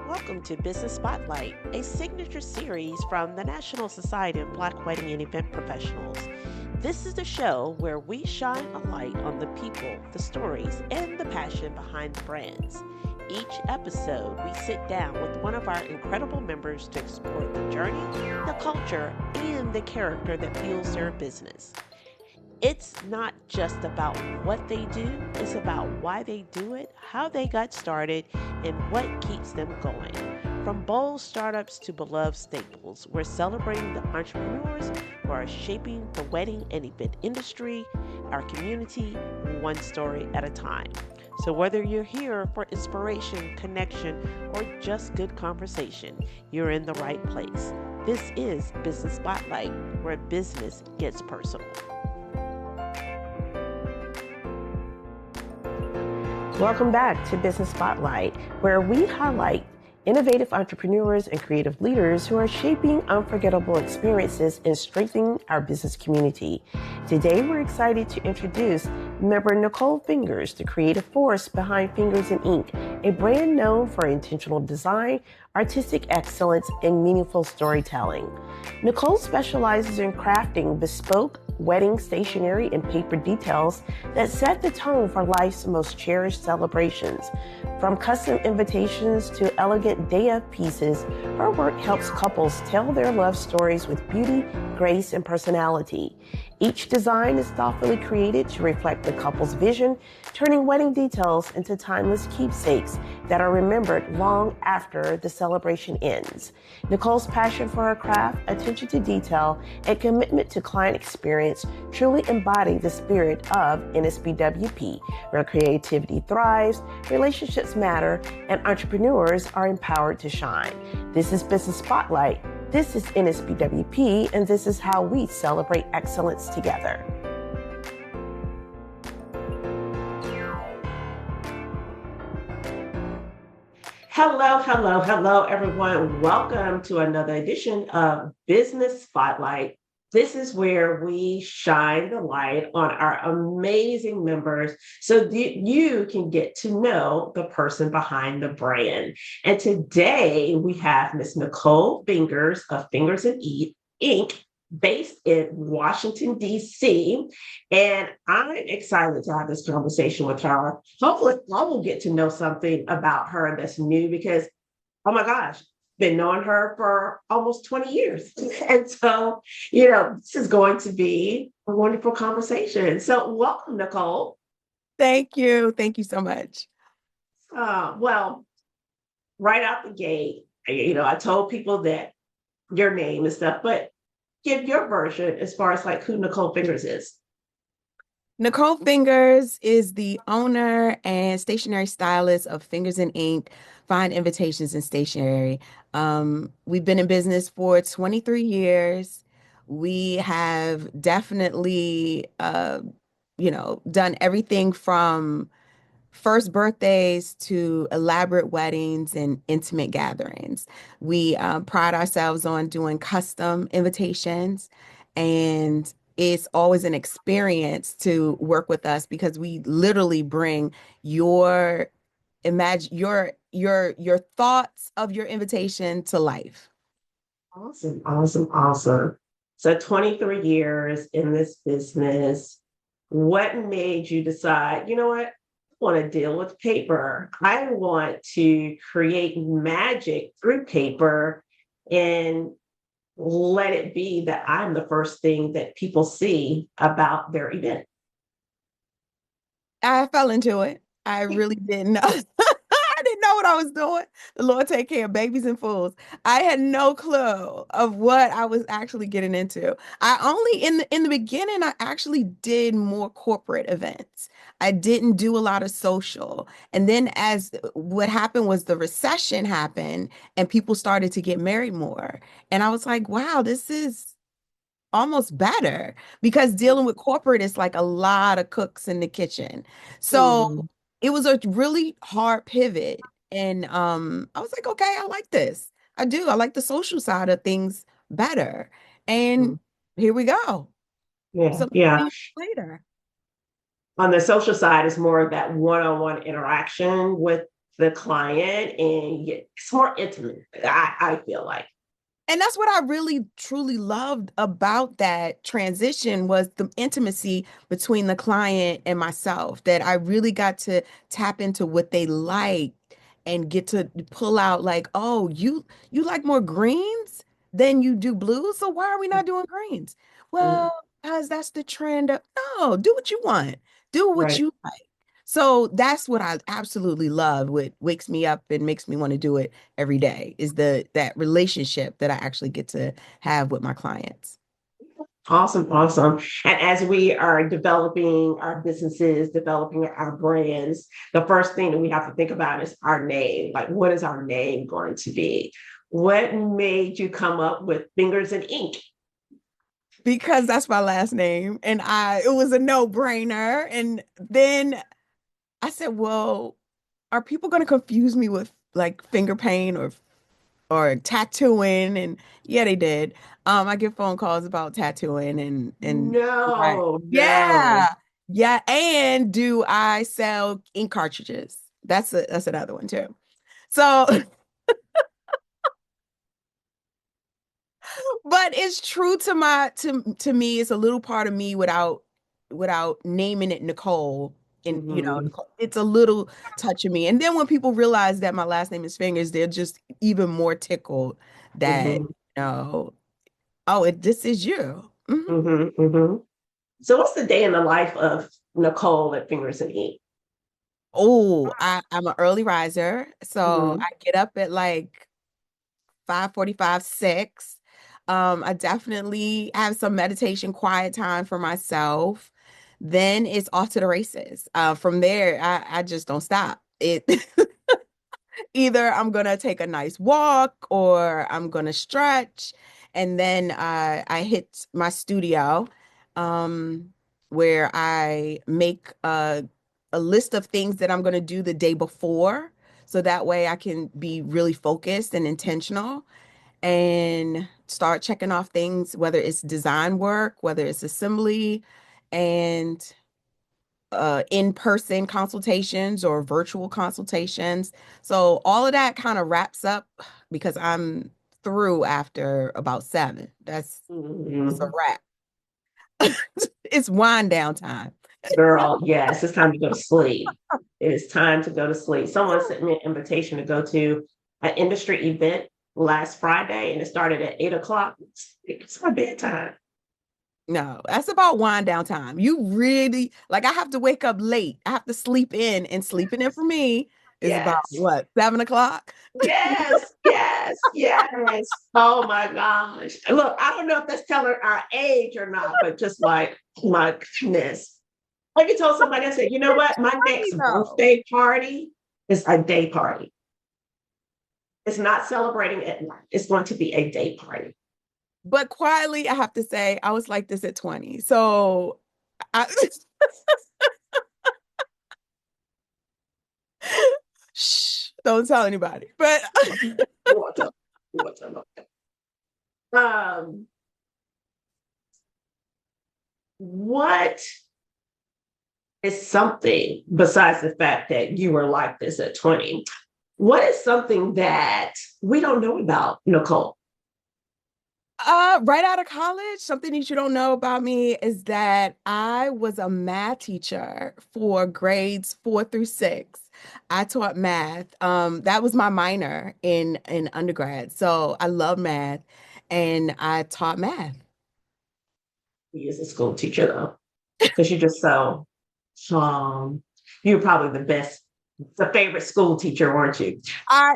Welcome to Business Spotlight, a signature series from the National Society of Black Wedding and Event Professionals. This is the show where we shine a light on the people, the stories, and the passion behind the brands. Each episode, we sit down with one of our incredible members to explore the journey, the culture, and the character that fuels their business. It's not just about what they do, it's about why they do it, how they got started, and what keeps them going. From bold startups to beloved staples, we're celebrating the entrepreneurs who are shaping the wedding and event industry, our community, one story at a time. So, whether you're here for inspiration, connection, or just good conversation, you're in the right place. This is Business Spotlight, where business gets personal. Welcome back to Business Spotlight, where we highlight innovative entrepreneurs and creative leaders who are shaping unforgettable experiences and strengthening our business community. Today, we're excited to introduce member Nicole Fingers, the creative force behind Fingers in Ink, a brand known for intentional design, artistic excellence, and meaningful storytelling. Nicole specializes in crafting bespoke wedding stationery and paper details that set the tone for life's most cherished celebrations. From custom invitations to elegant day-of pieces, her work helps couples tell their love stories with beauty, grace, and personality. Each design is thoughtfully created to reflect the couple's vision, turning wedding details into timeless keepsakes that are remembered long after the celebration ends. Nicole's passion for her craft, attention to detail, and commitment to client experience truly embody the spirit of NSBWEP, where creativity thrives, relationships matter, and entrepreneurs are empowered to shine. This is Business Spotlight. This is NSBWEP, and this is how we celebrate excellence together. Hello, everyone. Welcome to another edition of Business Spotlight. This is where we shine the light on our amazing members so that you can get to know the person behind the brand. And today we have Miss Nicole Fingers of Fingers and Ink, based in Washington, D.C. And I'm excited to have this conversation with her. Hopefully, I will get to know something about her that's new because, oh my gosh, been knowing her for almost 20 years. And so, this is going to be a wonderful conversation. So welcome, Nicole. Thank you. Thank you so much. Well, right out the gate, I told people that your name and stuff, but give your version as far as like who Nicole Fingers is. Nicole Fingers is the owner and stationery stylist of Fingers and Ink, Fine Invitations and Stationery. We've been in business for 23 years. We have definitely, done everything from first birthdays to elaborate weddings and intimate gatherings. We pride ourselves on doing custom invitations, and it's always an experience to work with us because we literally bring your your thoughts of your invitation to life. Awesome. So 23 years in this business. What made you decide, you know what? Want to deal with paper. I want to create magic through paper and let it be that I'm the first thing that people see about their event. I fell into it. I really didn't know. I didn't know what I was doing. The Lord take care of babies and fools. I had no clue of what I was actually getting into. I only in the beginning, I actually did more corporate events. I didn't do a lot of social. And then as what happened was the recession happened and people started to get married more. And I was like, wow, this is almost better because dealing with corporate is like a lot of cooks in the kitchen. So it was a really hard pivot. And I was like, okay, I like this. I do. I like the social side of things better. And here we go. Yeah, So yeah. later. On the social side, it's more of that one-on-one interaction with the client, and it's more intimate. I feel like. And that's what I really truly loved about that transition was the intimacy between the client and myself, that I really got to tap into what they like and get to pull out like, oh, you like more greens than you do blues, so why are we not doing greens? Mhm. Well, because that's the trend of, no, do what you want. Do what Right. you like. So that's what I absolutely love. What wakes me up and makes me want to do it every day is the that relationship that I actually get to have with my clients. Awesome, awesome. And as we are developing our businesses, developing our brands, the first thing that we have to think about is our name. Like, what is our name going to be? What made you come up with Fingers and Ink? Because that's my last name and I it was a no-brainer. And then I said, well, are people going to confuse me with like finger paint or tattooing? And yeah, they did. I get phone calls about tattooing and I, No, no. yeah. Yeah, and do I sell ink cartridges? That's another one too. So, but it's true to my to me, it's a little part of me without naming it Nicole. And Hmm. Nicole, it's a little touch of me. And then when people realize that my last name is Fingers, they're just even more tickled that, Hmm. oh, this is you. Mhm. Hmm. Hmm. So, what's the day in the life of Nicole at Fingers and Ink? Oh, I'm an early riser. So Hmm. I get up at like 5:45, 6. I definitely have some meditation, quiet time for myself. Then it's off to the races. From there, I just don't stop. It either I'm gonna take a nice walk or I'm gonna stretch, and then I hit my studio, um, where I make a list of things that I'm gonna do the day before, so that way I can be really focused and intentional and start checking off things, whether it's design work, whether it's assembly, and in-person consultations or virtual consultations. So all of that kind of wraps up because I'm through after about 7. It's a Hmm. wrap. It's wind down time. Girl, yes, it's time to go to sleep. It is time to go to sleep. Someone sent me an invitation to go to an industry event last Friday, and it started at 8 o'clock. It's my bedtime. No, that's about wind down time. You really like I have to wake up late. I have to sleep in, and sleeping in for me is about Yes, what, 7 o'clock? yes, yes, yes. Oh my gosh. Look, I don't know if that's telling our age or not, but just like my goodness. Like you told somebody, I said, you know what? My Funny next though. birthday party is a day party. It's not celebrating at night. It's going to be a day party. But quietly, I have to say, I was like this at 20. So I shh, don't tell anybody. But You want to, you want to know. Um, what is something besides the fact that you were like this at 20? What is something that we don't know about Nicole? right out of college, something that you don't know about me is that I was a math teacher for grades 4 through 6. I taught math. That was my minor in undergrad. So I love math and I taught math. You as a school teacher though, because you're just so you're probably the favorite school teacher, weren't you?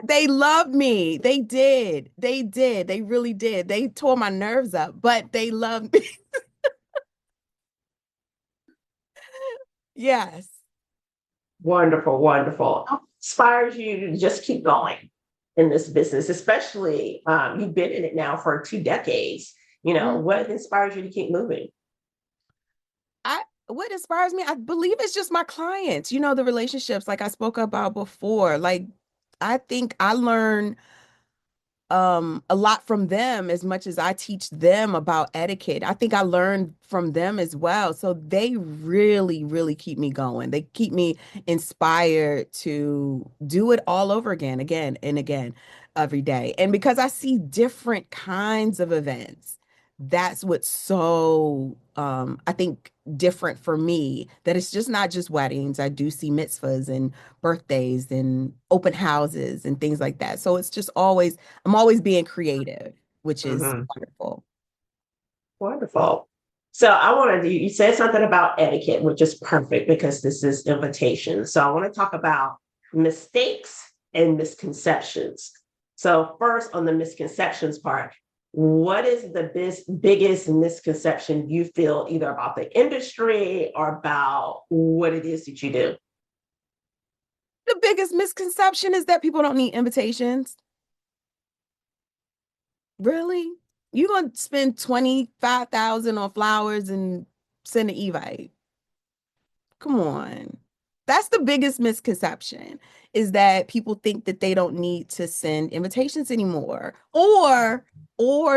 They loved me. They did. They did. They really did. They tore my nerves up, but they loved me. Yes. Wonderful, wonderful. What inspires you to just keep going in this business, especially you've been in it now for 2 decades. What inspires you to keep moving? What inspires me, I believe it's just my clients, the relationships like I spoke about before. Like I think I learn a lot from them as much as I teach them about etiquette. I think I learned from them as well. So they really, really keep me going. They keep me inspired to do it all over again and again every day. And because I see different kinds of events, that's what's so I think different for me, that it's just not just weddings. I do see mitzvahs and birthdays and open houses and things like that. So it's just always, I'm always being creative, which is Mm-hmm. wonderful. Wonderful. So I wanted to, you said something about etiquette, which is perfect because this is invitation. So I want to talk about mistakes and misconceptions. So first on the misconceptions part, what is the biggest misconception you feel either about the industry or about what it is that you do? The biggest misconception is that people don't need invitations. Really? You gonna spend 25,000 on flowers and send an Evite? Come on. That's the biggest misconception, is that people think that they don't need to send invitations anymore. Or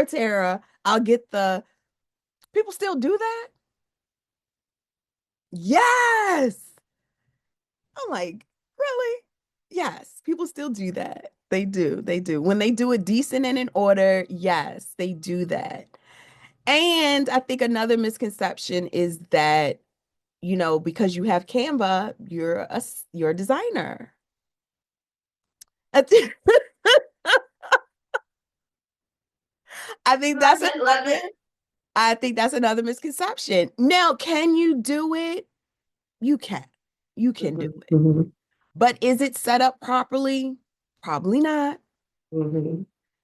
Tara, I'll get the people still do that? Yes. I'm like, really? Yes, people still do that. They do. They do. When they do it decent and in order, yes, they do that. And I think another misconception is that, because you have Canva, you're a designer. I think, I think that's Love it, love another, it. I think that's another misconception. Now, can you do it? You can. You can do it. Mm-hmm. But is it set up properly? Probably not. Mm-hmm.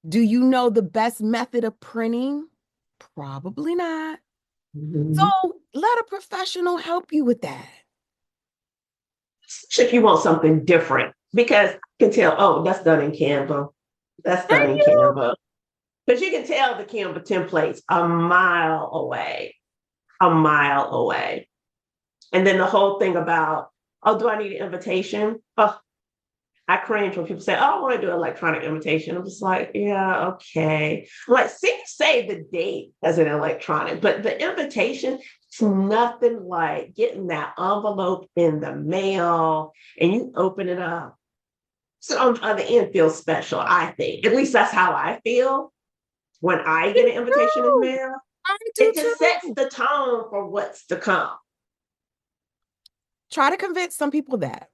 Do you know the best method of printing? Probably not. So Mm-hmm. let a professional help you with that. If you want something different, because I can tell, oh, that's done in Canva. That's Can done in you? Canva. But you can tell the Canva templates a mile away, a mile away. And then the whole thing about, oh, do I need an invitation? Oh, I cringe when people say, oh, I want to do electronic invitation. I'm just like, yeah, okay. I'm like, see, save the date as an electronic, but the invitation, it's nothing like getting that envelope in the mail and you open it up. So on the other end feels special, I think. At least that's how I feel when I get an invitation in the No, mail. I do It just sets too. the tone for what's to come. Try to convince some people that.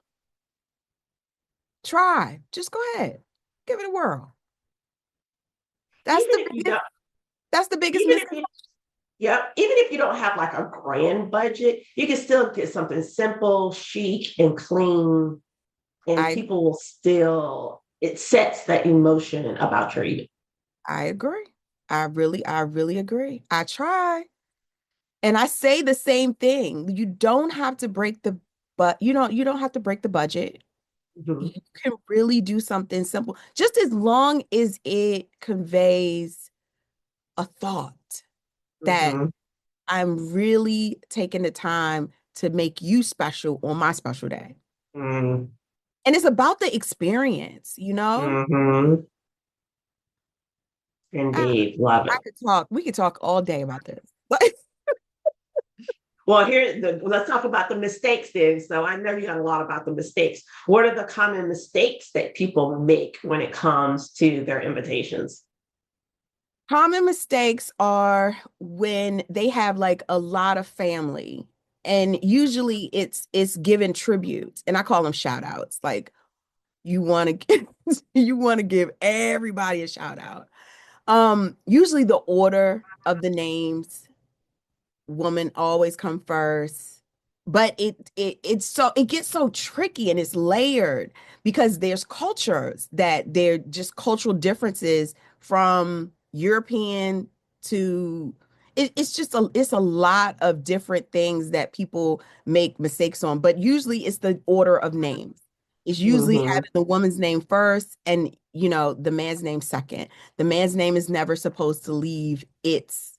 Try. Just go ahead. Give it a whirl. That's Even the if you biggest, don't, that's the biggest even if misconception. you Yep. Even if you don't have like a grand budget, you can still get something simple, chic, and clean, and I people will still, it sets that emotion about your event. I agree. I really agree. I try. And I say the same thing. You don't have to break the but you don't have to break the budget. You Mhm. can really do something simple, just as long as it conveys a thought that Mhm. I'm really taking the time to make you special on my special day. Mhm. And it's about the experience, you know? Mhm. I, Indeed. Love it. we could talk all day about this. Well, let's talk about the mistakes then. So I know you got a lot about the mistakes. What are the common mistakes that people make when it comes to their invitations? Common mistakes are when they have like a lot of family, and usually it's given tributes, and I call them shout outs. Like you want to give, you want to give everybody a shout out. Usually the order of the names, woman always come first. But it gets so tricky and it's layered because there's cultures that they're just cultural differences from European to it's a lot of different things that people make mistakes on, but usually it's the order of names. It's usually Mhm. having the woman's name first and the man's name second. The man's name is never supposed to leave its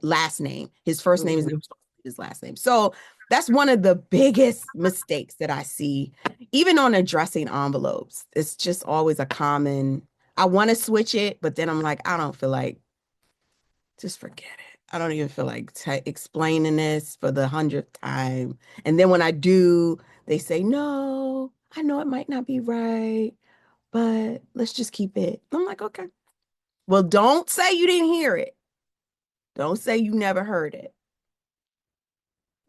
last name. His first name is never Mhm. supposed to be his last name. So that's one of the biggest mistakes that I see, even on addressing envelopes. It's just always a common. I want to switch it, but then I'm like, I don't feel like, just forget it. I don't even feel like explaining this for the 100th time. And then when I do, they say, no, I know it might not be right, but let's just keep it. I'm like, okay. Well, don't say you didn't hear it. Don't say you never heard it.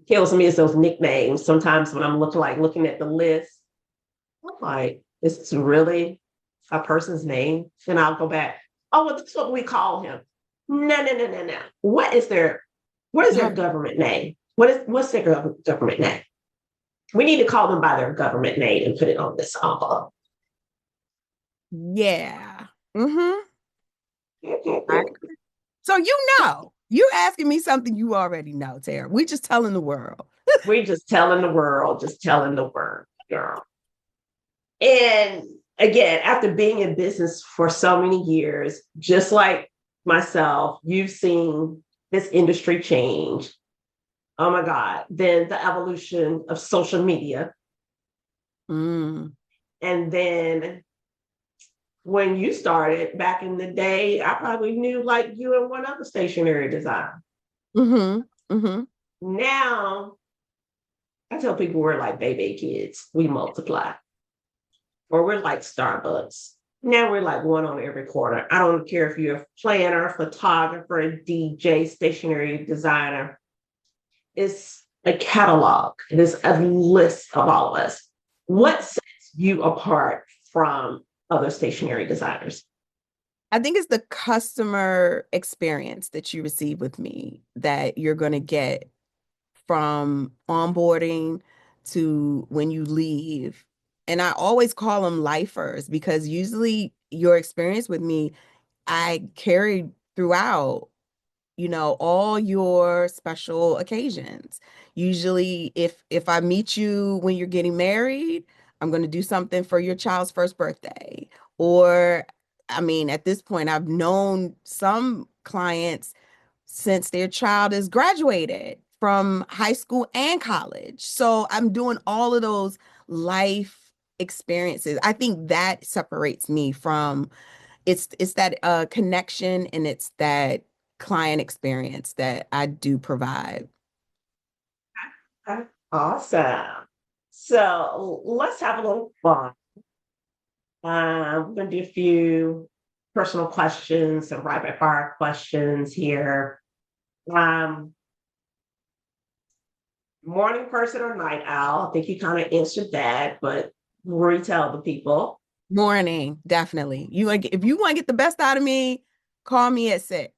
Kills me is those nicknames. Sometimes when I'm looking at the list, I'm like, is this really a person's name? And I'll go back. Oh, well, that's what we call him. No, no, no, no, no. What is their government name? What's their government name? We need to call them by their government name and put it on this envelope. Yeah. Mm-hmm. So you're asking me something you already know, Tara. We just telling the world. We're just telling the world, girl. And again, after being in business for so many years, just like myself, you've seen this industry change. Oh my God. Then the evolution of social media. Mm. And then when you started back in the day, I probably knew like you and one other stationery designer. Mm-hmm. Mm-hmm. Now, I tell people we're like baby kids. We multiply. Or we're like Starbucks. Now we're like one on every corner. I don't care if you're a planner, photographer, DJ, stationery designer. It's a catalog. It is a list of all of us. What sets you apart from other stationery designers? I think it's the customer experience that you receive with me that you're going to get from onboarding to when you leave. And I always call them lifers because usually your experience with me, I carry throughout, all your special occasions. Usually if I meet you when you're getting married, I'm going to do something for your child's first birthday. Or I mean, at this point, I've known some clients since their child is graduated from high school and college. So I'm doing all of those life experiences. I think that separates me from it's that connection and it's that client experience that I do provide. Awesome. So let's have a little fun. We're going to do a few personal questions, some rapid fire questions here. Um, Morning person or night owl? I think you kind of answered that, but retell the people. Morning, definitely. If you want to get the best out of me, call me at 6.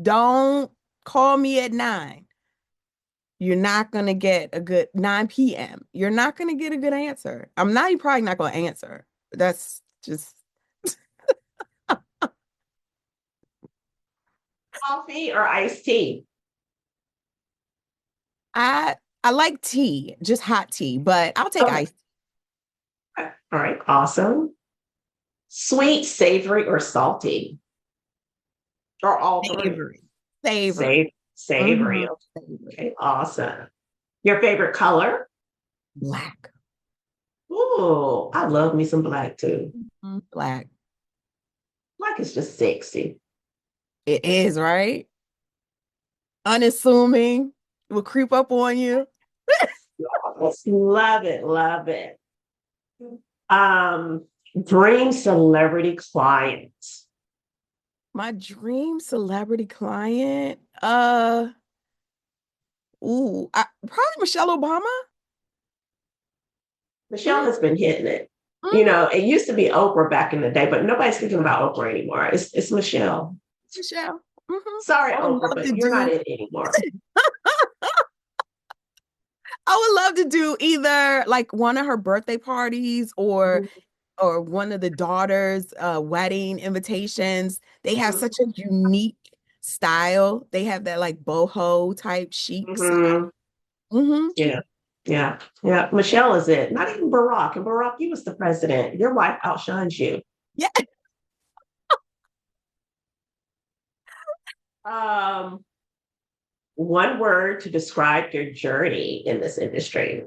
Don't call me at 9. You're not gonna get a good 9 p.m. You're not gonna get a good answer. You're probably not gonna answer. That's just Coffee or iced tea? I like tea, just hot tea, but I'll take Okay. ice. All right. Awesome. Sweet, savory, or salty? Or all three? Savory. Savory. Savory. Mhm. Okay. Awesome. Your favorite color? Black. Ooh, I love me some black too. Black. Black is just sexy. It is, right? Unassuming. Will creep up on you. Love it. Love it. Um, Dream celebrity clients. My dream celebrity client. Probably Michelle Obama. Michelle has been hitting it. You Mhm. know, it used to be Oprah back in the day, but nobody's thinking about Oprah anymore. It's Michelle. Michelle. Sorry, I would Oprah, love to but you're not do. in it anymore. I would love to do either like one of her birthday parties or one of the daughters' wedding invitations. They have such a unique style. They have that like boho type chic style. Mm-hmm. Hmm. Yeah. Yeah. Yeah. Michelle is it. Not even Barack. And Barack, you was the president. Your wife outshines you. Yeah. Um, One word to describe your journey in this industry.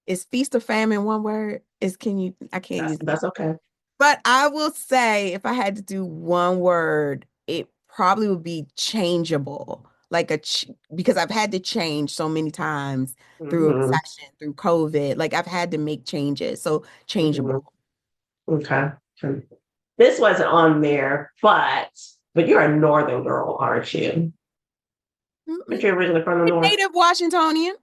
Is feast or famine one word? I can't use that. That's okay. But I will say, if I had to do one word, it probably would be changeable. Like because I've had to change so many times through a Hmm. recession, through COVID. Like I've had to make changes. So Hmm. changeable. Okay. Okay. This wasn't on there, but you're a northern girl, aren't you? But Mm-mm. you're originally from the north. Native Washingtonian.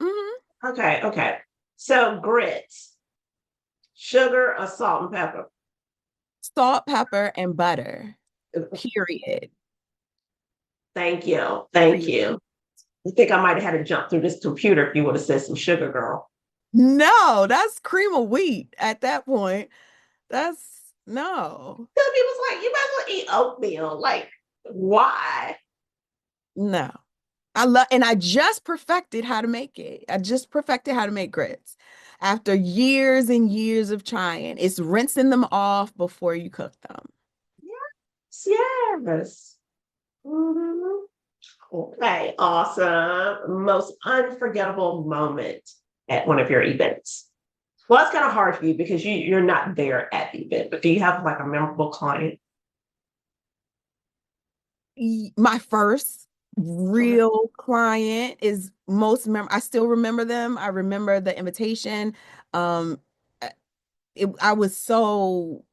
Okay, okay. So grits, sugar or salt and pepper? Salt, pepper, and butter. Period. Thank you. Thank Period. you. I think I might have had to jump through this computer if you would have said some sugar, girl. No, that's cream of wheat at that point. That's no. Some people's like, you might as well eat oatmeal. Like, why? No. And I just perfected how to make it. I just perfected how to make grits after years and years of trying. It's rinsing them off before you cook them. Yes, yes. Mhm. Okay, awesome. Most unforgettable moment at one of your events. Well, it's kind of hard for you because you're not there at the event, but do you have like a memorable client? My first Okay. real client is I still remember them. I remember the invitation. Um, I was so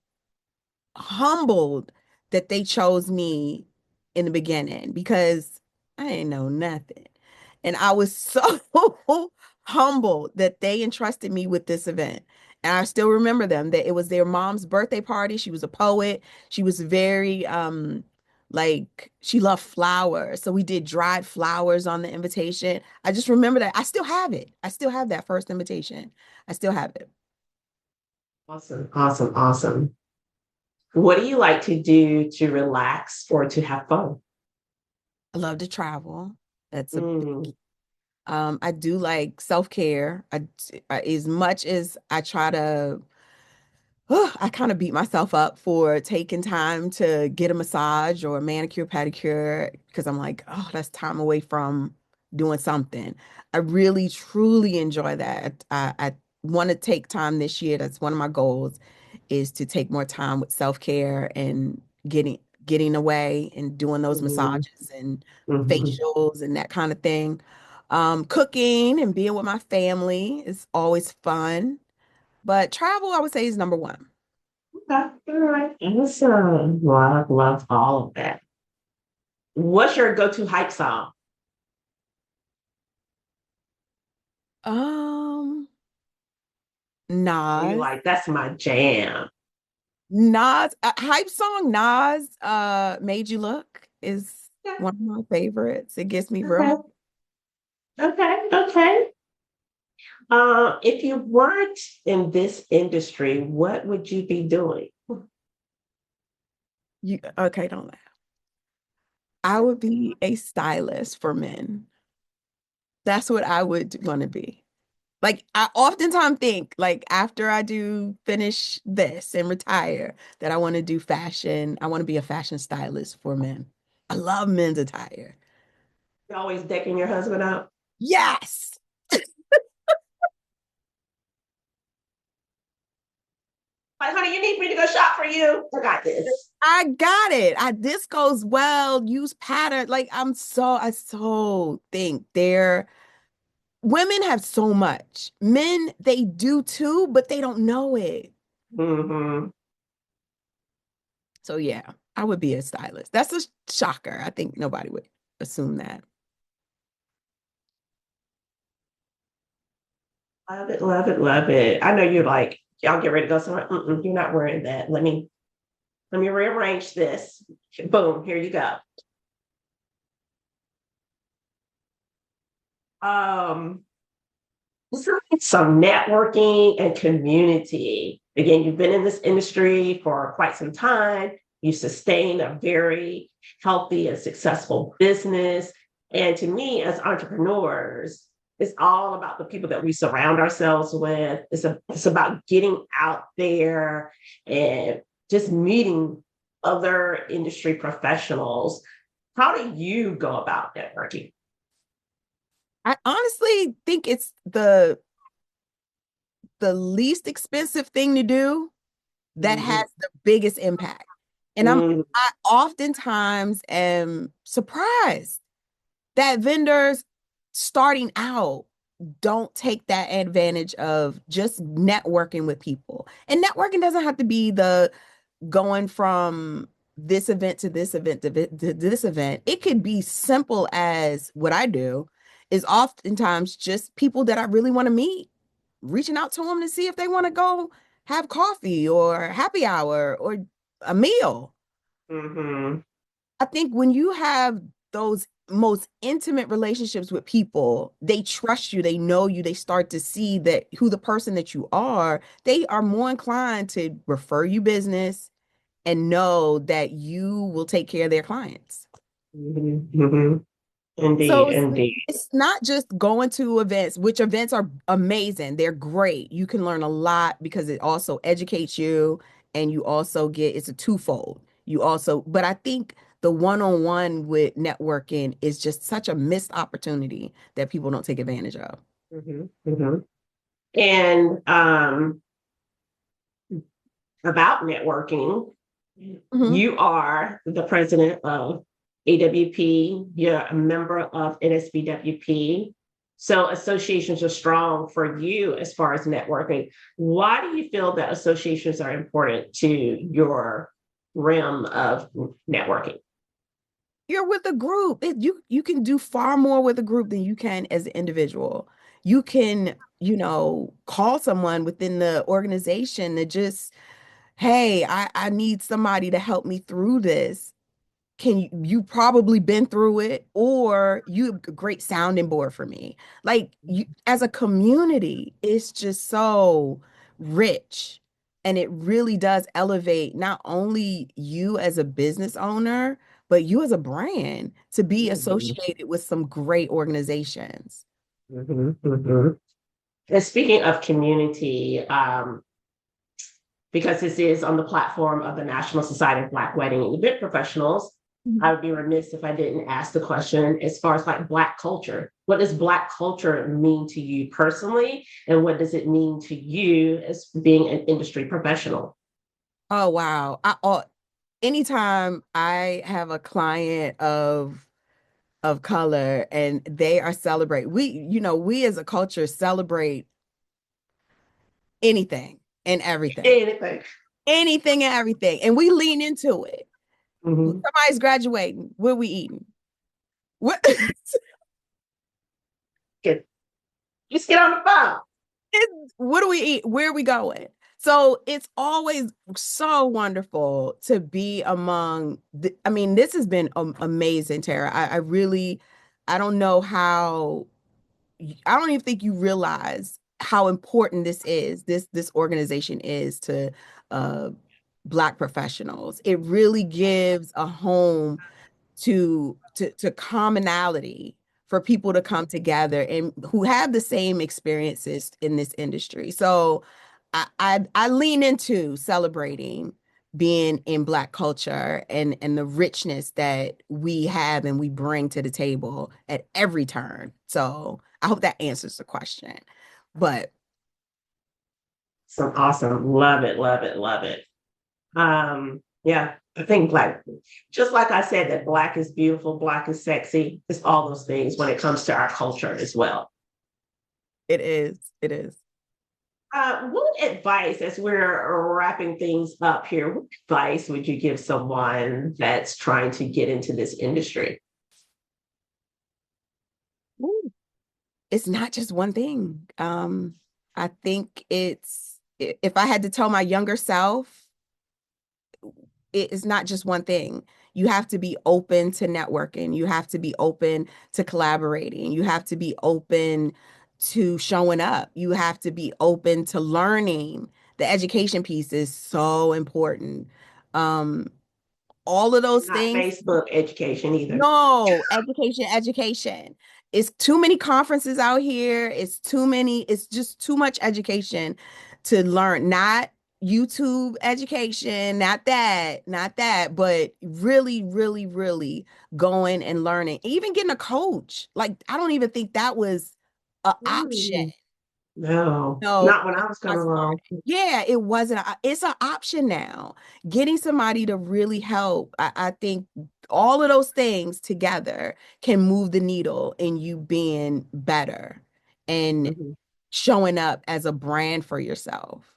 humbled that they chose me in the beginning because I didn't know nothing. And I was so humbled that they entrusted me with this event. And I still remember them that it was their mom's birthday party. She was a poet. She was very like she loved flowers. So we did dried flowers on the invitation. I just remember that. I still have it. I still have that first invitation. I still have it. Awesome, awesome, awesome. What do you like to do to relax or to have fun? I love to travel. That's a Mm, I do like self-care. As much as I try to, I kind of beat myself up for taking time to get a massage or a manicure, pedicure, because I'm like, oh, that's time away from doing something. I really, truly enjoy that. I want to take time this year. That's one of my goals, is to take more time with self-care and getting away and doing those mhm, massages and mhm. facials and that kind of thing. Cooking and being with my family is always fun, but travel, I would say, is number one. Okay, all right. Awesome. Love, love all of that. What's your go-to hype song? Um, Or you Nas, like, that's my jam. hype song, Nas, Made You Look is Okay, one of my favorites. It gets me real. okay, okay, okay. If you weren't in this industry, what would you be doing? Okay, don't laugh. I would be a stylist for men. That's what I would want to be. Like I oftentimes think, like after I do finish this and retire, that I want to do fashion. I want to be a fashion stylist for men. I love men's attire. You always decking your husband out? Yes. Like, honey, you need me to go shop for you? I got this. I got it. This goes well. Use pattern. Like I so think women have so much. Men, they do too, but they don't know it. Mm-hmm. So yeah, I would be a stylist. That's a shocker. I think nobody would assume that. Love it, love it, love it. I know you're like, y'all get ready to go somewhere. Mm-mm, you're not wearing that. Let me rearrange this. Boom, here you go. Um, some networking and community. Again, you've been in this industry for quite some time. You sustain a very healthy and successful business. And to me, as entrepreneurs, it's all about the people that we surround ourselves with. It's about getting out there and just meeting other industry professionals. How do you go about networking? I honestly think it's the the least expensive thing to do that has Mhm. the biggest impact. And Mhm. I oftentimes am surprised that vendors starting out don't take that advantage of just networking with people. And networking doesn't have to be the going from this event to this event to this event. It could be simple as what I do is oftentimes just people that I really want to meet, reaching out to them to see if they want to go have coffee or happy hour or a meal. Mhm. I think when you have those most intimate relationships with people, they trust you, they know you, they start to see that who the person that you are, they are more inclined to refer you business and know that you will take care of their clients. Mhm. Mhm. Indeed, So indeed. it's not just going to events, which events are amazing. They're great. You can learn a lot because it also educates you and you also get it's a twofold. You also, but I think the one-on-one with networking is just such a missed opportunity that people don't take advantage of. Mhm. Mhm. And about networking, Mhm. you are the president of AWP, you're a member of NSBWEP. So associations are strong for you as far as networking. Why do you feel that associations are important to your realm of networking? You're with a group. You can do far more with a group than you can as an individual. You can, call someone within the organization to just, hey, I need somebody to help me through this. Can you probably been through it or you a great sounding board for me. Like you as a community, it's just so rich and it really does elevate not only you as a business owner, but you as a brand to be Mhm. associated with some great organizations. Mhm. Mhm. And speaking of community, because this is on the platform of the National Society of Black Wedding and Event Professionals, I would be remiss if I didn't ask the question as far as like Black culture. What does Black culture mean to you personally? And what does it mean to you as being an industry professional? Oh wow. Anytime I have a client of color and they are celebrate we as a culture celebrate anything and everything, Anything. anything and everything, and we lean into it. Mm-hmm. Somebody's graduating, what we eating? What Just get on the phone. what do we eat? Where are we going? So it's always so wonderful to be among I mean, this has been amazing, Tara. I really, I don't know how, I don't even think you realize how important this organization is to uh Black professionals. It really gives a home to commonality for people to come together and who have the same experiences in this industry. So I lean into celebrating being in Black culture and the richness that we have and we bring to the table at every turn. So I hope that answers the question. But Some awesome. Love it, love it, love it. Yeah, I think Black, just like I said, that Black is beautiful, Black is sexy. It's all those things when it comes to our culture as well. it is, it is. What advice, as we're wrapping things up here, what advice would you give someone that's trying to get into this industry? Ooh. It's not just one thing. I think if I had to tell my younger self, it's not just one thing. You have to be open to networking. You have to be open to collaborating. You have to be open to showing up. You have to be open to learning. The education piece is so important. Um, all of those Not things. Facebook education either. No, education, education. It's too many conferences out here. It's just too much education to learn. Not YouTube education, not that, but really, really, really going and learning. Even getting a coach. Like, I don't even think that was an option. Mm. No, No, not when I was coming along. yeah, it wasn't. It's an option now. Getting somebody to really help, I think all of those things together can move the needle in you being better and Mhm. showing up as a brand for yourself.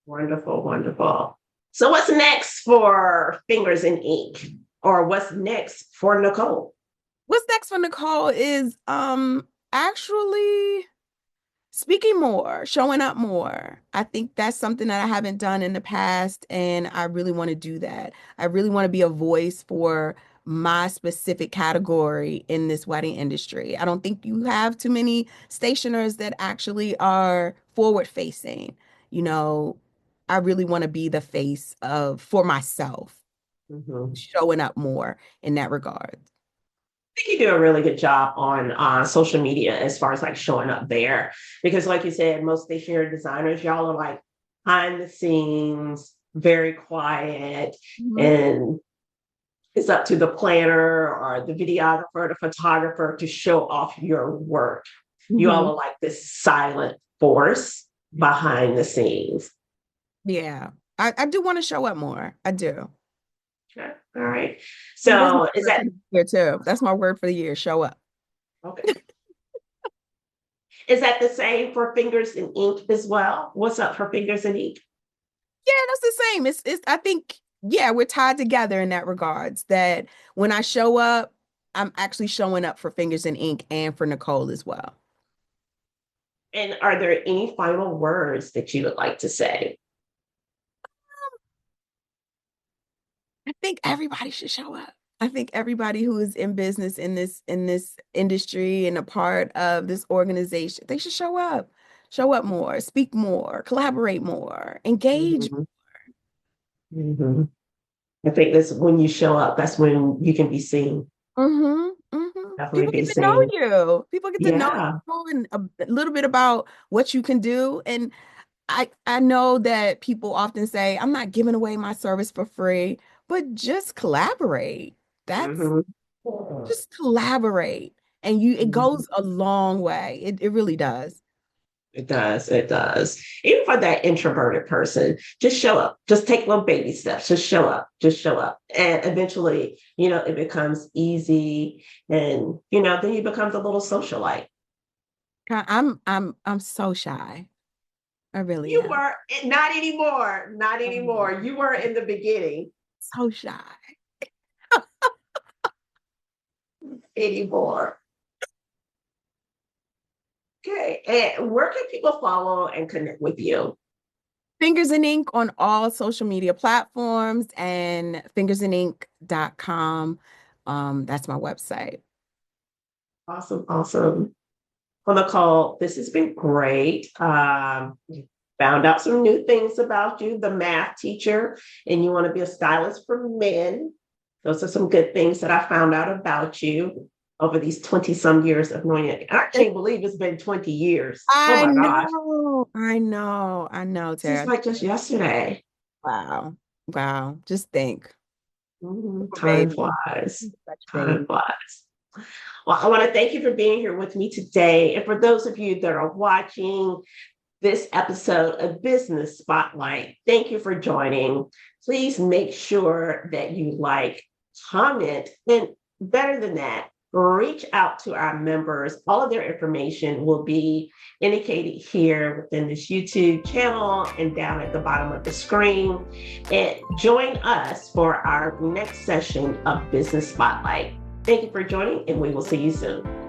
Wonderful, wonderful. So what's next for Fingers in Ink? Or what's next for Nicole? What's next for Nicole is actually speaking more, showing up more. I think that's something that I haven't done in the past, and I really want to do that. I really want to be a voice for my specific category in this wedding industry. I don't think you have too many stationers that actually are forward facing. You know, I really want to be the face of for myself, Mhm. showing up more in that regard. Think you do a really good job on social media as far as like showing up there. Because, like you said, most stationery designers, y'all are like behind the scenes, very quiet, Mhm. and it's up to the planner or the videographer, the photographer to show off your work. You all Mhm. are like this silent force behind the scenes. Yeah, I do want to show up more. I do. Okay. All right. And that's my So is word for that the year too. That's my word for the year. Show up. okay? Is that the same for Fingers and Ink as well? What's up for Fingers and Ink? Yeah, that's the same. It's I think, yeah, we're tied together in that regards. That when I show up, I'm actually showing up for Fingers and Ink and for Nicole as well. And are there any final words that you would like to say? I think everybody should show up. I think everybody who is in business in this industry and a part of this organization, they should show up. Show up more, speak more, collaborate more, engage. Mhm. Mhm. I think that's when you show up, that's when you can be seen, definitely People be get to know seen. you. People get to know Yeah. you and a little bit about what you can do. And I know that people often say, I'm not giving away my service for free, but just collaborate. That's Mhm. just collaborate. And you it Mhm. goes a long way. It really does. It does. It does. Even for that introverted person, just show up. Just take little baby steps. Just show up. Just show up. And eventually, it becomes easy. And, then you become a little socialite. I'm so shy. I really You am. were not anymore. Not anymore. You were in the beginning So shy. anymore. Okay. And where can people follow and connect with you? Fingers in Ink on all social media platforms and fingersandink.com. That's my website. Awesome. Awesome. Well, Nicole, this has been great. Found out some new things about you, the math teacher, and you want to be a stylist for men. Those are some good things that I found out about you over these 20 some years of knowing you. And I can't believe it's been 20 years. Oh I my gosh. know, I know, This is Tara. like just yesterday. Wow. Wow. Just think. Time Baby. flies. Such Time baby. flies. Well, I want to thank you for being here with me today. And for those of you that are watching this episode of Business Spotlight, thank you for joining. Please make sure that you like, comment, and better than that, reach out to our members. All of their information will be indicated here within this YouTube channel and down at the bottom of the screen. And join us for our next session of Business Spotlight. Thank you for joining, and we will see you soon.